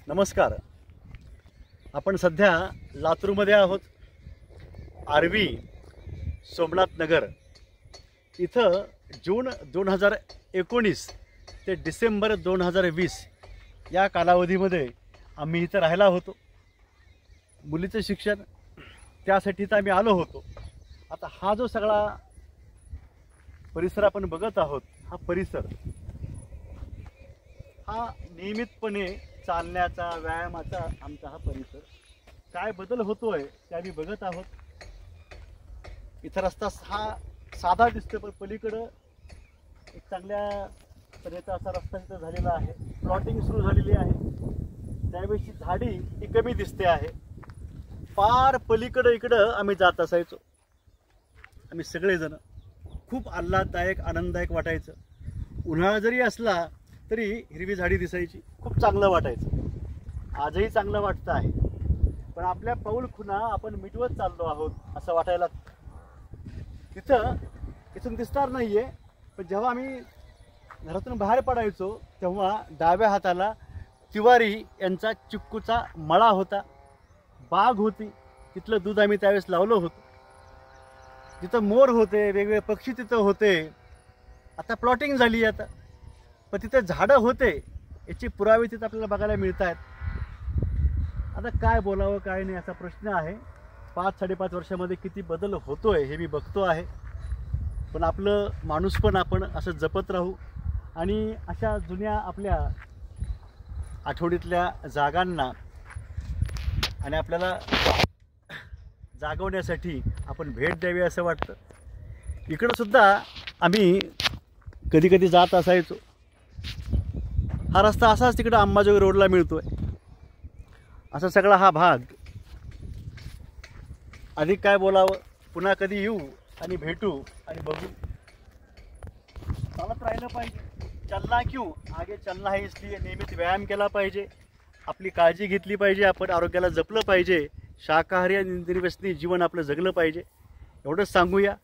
नमस्कार. आपण सध्या लातूरमध्ये आहोत. आर्वी सोमनाथ नगर इथं जून 2019 ते डिसेंबर 2020 या कालावधीमध्ये आम्ही इथं राहायला होतो. मुलीचं शिक्षण त्यासाठी तर आम्ही आलो होतो. आता हा जो सगळा परिसर आपण बघत आहोत, हा परिसर हा नियमितपणे चालण्याचा व्यायामाचा आमचा हा परिसर काय बदल होतोय ते आम्ही बघत आहोत. इथं रस्ता हा साधा दिसतो, पण पलीकडं एक चांगल्या तऱ्हेचा असा रस्ता इथं झालेला आहे. प्लॉटिंग सुरू झालेली आहे. त्यावेळेची झाडी ही कमी दिसते आहे. पार पलीकडं इकडं आम्ही जात असायचो. आम्ही सगळेजण खूप आल्हाददायक आनंददायक वाटायचं. उन्हाळा जरी असला तरी हिरवी झाडी दिसायची, खूप चांगलं वाटायचं. आजही चांगलं वाटतं आहे, पण आपल्या पाऊल खुणा आपण मिटवत चाललो आहोत असं वाटायला. इथून दिसणार नाहीये, पण जेव्हा आम्ही घरातून बाहेर पडायचो तेव्हा डाव्या हाताला तिवारी यांचा चिक्कूचा मळा होता, बाग होती. तिथलं दूध आम्ही त्यावेळेस लावलं होतं. तिथं मोर होते, वेगवेगळे पक्षी तिथं होते. आता प्लॉटिंग झाली आता, पण तिथे झाडं होते याचे पुरावे तिथं आपल्याला बघायला मिळत आहेत. आता काय बोलावं काय नाही असा प्रश्न आहे. 5-5.5 वर्षामध्ये किती बदल होतोय हे मी बघतो आहे. पण आपलं माणूसपण आपण असं जपत राहू आणि अशा जुन्या आपल्या आठवणीतल्या जागांना आणि आपल्याला जागवण्यासाठी आपण भेट द्यावी असं वाटतं. इकडं सुद्धा आम्ही कधी कधी जात असायचो. हा रस्ता असाच तिकडं अंबाजोगाई रोडला मिळतोय. असा सगळा हा भाग. अधिक काय बोलावं. पुन्हा कधी येऊ आणि भेटू आणि बघू. चालत राहिलं पाहिजे. चलना क्यों आगे चलना है, इसलिए नियमित व्यायाम केला पाहिजे. आपली काळजी घेतली पाहिजे. आपण आरोग्याला जपलं पाहिजे. शाकाहारी आणि निर्व्यसनी जीवन आपलं जगलं पाहिजे. एवढंच सांगूया.